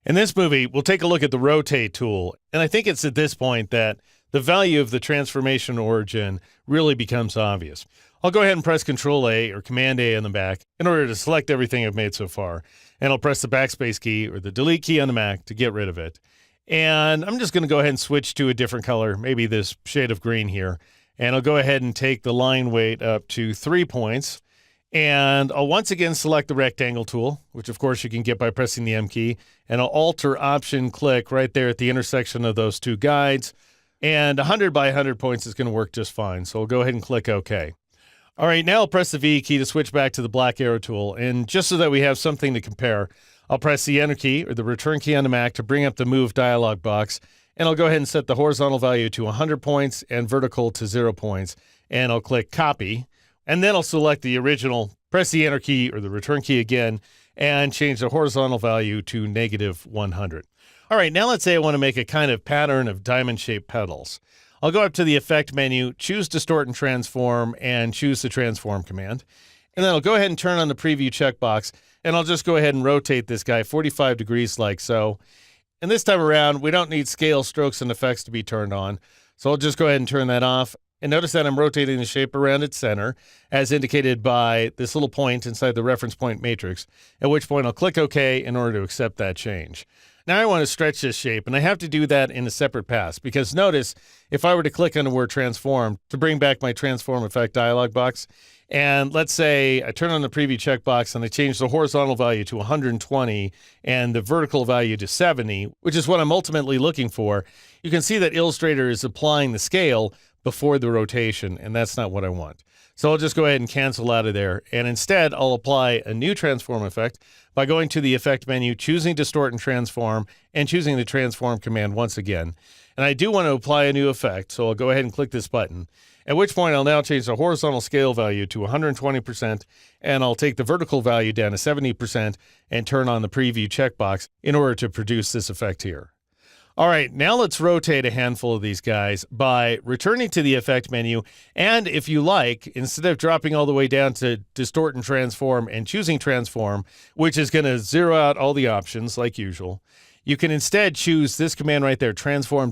In this movie, we'll take a look at the rotate tool, and I think it's at this point that the value of the transformation origin really becomes obvious. I'll go ahead and press Control-A or Command-A on the Mac in order to select everything I've made so far, and I'll press the backspace key or the delete key on the Mac to get rid of it. And I'm just going to go ahead and switch to a different color, maybe this shade of green here, and I'll go ahead and take the line weight up to 3 points. And I'll once again select the rectangle tool, which of course you can get by pressing the M key, and I'll Alt-Option-click right there at the intersection of those two guides. And 100 by 100 points is going to work just fine, so I'll go ahead and click OK. All right, now I'll press the V key to switch back to the black arrow tool, and just so that we have something to compare, I'll press the Enter key or the Return key on the Mac to bring up the Move dialog box, and I'll go ahead and set the horizontal value to 100 points and vertical to 0 points, and I'll click Copy. And then I'll select the original, press the Enter key or the Return key again, and change the horizontal value to -100. All right, now let's say I want to make a kind of pattern of diamond-shaped petals. I'll go up to the Effect menu, choose Distort and Transform, and choose the Transform command. And then I'll go ahead and turn on the Preview checkbox, and I'll just go ahead and rotate this guy 45 degrees like so. And this time around, we don't need Scale, Strokes, and Effects to be turned on, so I'll just go ahead and turn that off. And notice that I'm rotating the shape around its center, as indicated by this little point inside the reference point matrix, at which point I'll click OK in order to accept that change. Now I want to stretch this shape, and I have to do that in a separate pass, because notice, if I were to click on the word Transform to bring back my Transform Effect dialog box, and let's say I turn on the Preview checkbox and I change the horizontal value to 120 and the vertical value to 70, which is what I'm ultimately looking for, you can see that Illustrator is applying the scale before the rotation, and that's not what I want. So I'll just go ahead and cancel out of there, and instead I'll apply a new transform effect by going to the Effect menu, choosing Distort and Transform, and choosing the Transform command once again. And I do want to apply a new effect, so I'll go ahead and click this button, at which point I'll now change the horizontal scale value to 120%, and I'll take the vertical value down to 70% and turn on the Preview checkbox in order to produce this effect here. All right, now let's rotate a handful of these guys by returning to the Effect menu, and if you like, instead of dropping all the way down to Distort and Transform and choosing Transform, which is going to zero out all the options like usual, you can instead choose this command right there, Transform ...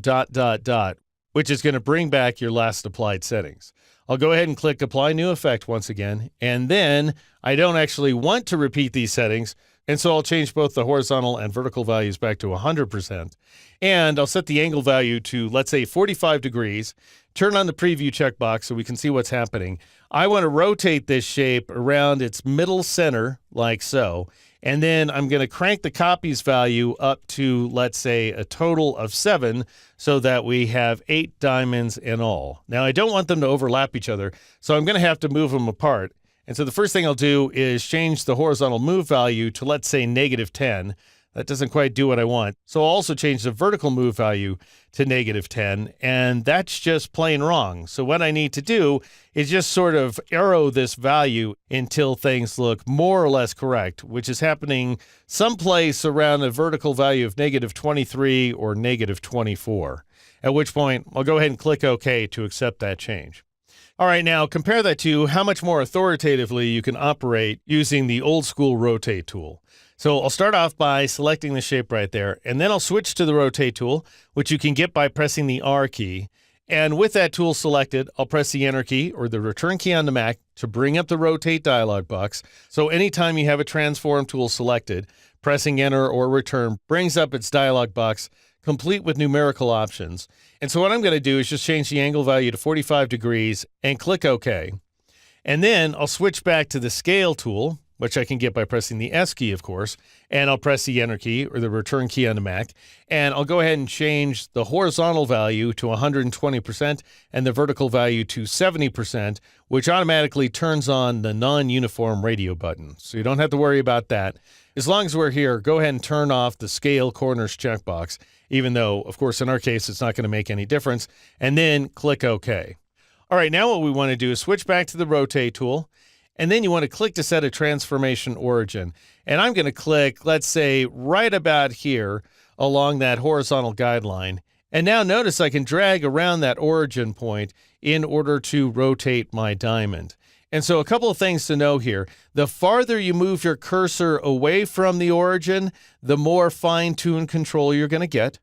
which is going to bring back your last applied settings. I'll go ahead and click Apply New Effect once again, and then I don't actually want to repeat these settings, and so I'll change both the horizontal and vertical values back to 100%. And I'll set the angle value to, let's say, 45 degrees. Turn on the Preview checkbox so we can see what's happening. I want to rotate this shape around its middle center, like so. And then I'm going to crank the copies value up to, let's say, a total of 7, so that we have 8 diamonds in all. Now, I don't want them to overlap each other, so I'm going to have to move them apart. And so the first thing I'll do is change the horizontal move value to, let's say, -10. That doesn't quite do what I want. So I'll also change the vertical move value to -10, and that's just plain wrong. So what I need to do is just sort of arrow this value until things look more or less correct, which is happening someplace around a vertical value of -23 or -24, at which point I'll go ahead and click OK to accept that change. All right, now compare that to how much more authoritatively you can operate using the old school rotate tool. So I'll start off by selecting the shape right there, and then I'll switch to the rotate tool, which you can get by pressing the R key. And with that tool selected, I'll press the Enter key or the Return key on the Mac to bring up the rotate dialog box. So anytime you have a transform tool selected, pressing Enter or Return brings up its dialog box, complete with numerical options. And so what I'm going to do is just change the angle value to 45 degrees and click OK. And then I'll switch back to the Scale tool, which I can get by pressing the S key, of course, and I'll press the Enter key or the Return key on the Mac, and I'll go ahead and change the horizontal value to 120% and the vertical value to 70%, which automatically turns on the non-uniform radio button. So you don't have to worry about that. As long as we're here, go ahead and turn off the Scale Corners checkbox, even though, of course, in our case, it's not going to make any difference, and then click OK. All right, now what we want to do is switch back to the Rotate tool, and then you want to click to set a transformation origin. And I'm going to click, let's say, right about here along that horizontal guideline. And now notice I can drag around that origin point in order to rotate my diamond. And so a couple of things to know here. The farther you move your cursor away from the origin, the more fine-tuned control you're going to get.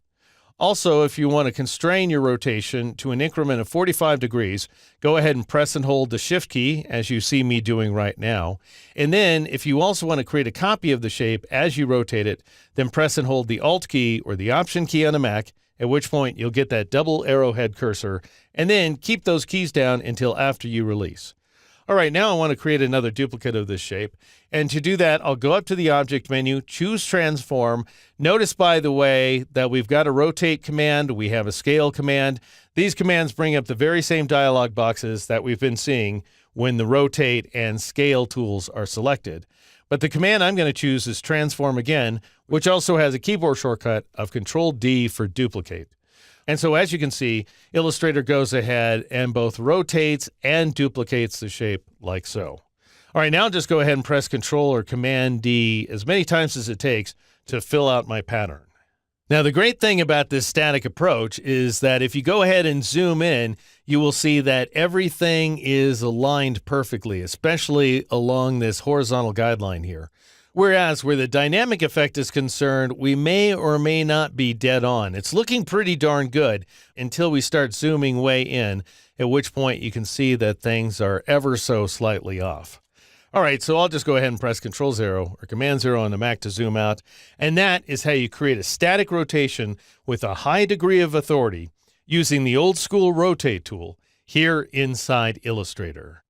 Also, if you want to constrain your rotation to an increment of 45 degrees, go ahead and press and hold the Shift key, as you see me doing right now. And then, if you also want to create a copy of the shape as you rotate it, then press and hold the Alt key or the Option key on a Mac, at which point you'll get that double arrowhead cursor, and then keep those keys down until after you release. All right, now I want to create another duplicate of this shape. And to do that, I'll go up to the Object menu, choose Transform. Notice, by the way, that we've got a Rotate command, we have a Scale command. These commands bring up the very same dialog boxes that we've been seeing when the Rotate and Scale tools are selected. But the command I'm going to choose is Transform again, which also has a keyboard shortcut of Control-D for Duplicate. And so as you can see, Illustrator goes ahead and both rotates and duplicates the shape like so. All right, now just go ahead and press Control or Command-D as many times as it takes to fill out my pattern. Now, the great thing about this static approach is that if you go ahead and zoom in, you will see that everything is aligned perfectly, especially along this horizontal guideline here. Whereas where the dynamic effect is concerned, we may or may not be dead on. It's looking pretty darn good until we start zooming way in, at which point you can see that things are ever so slightly off. All right, so I'll just go ahead and press Control-0 or Command-0 on the Mac to zoom out. And that is how you create a static rotation with a high degree of authority using the old school Rotate tool here inside Illustrator.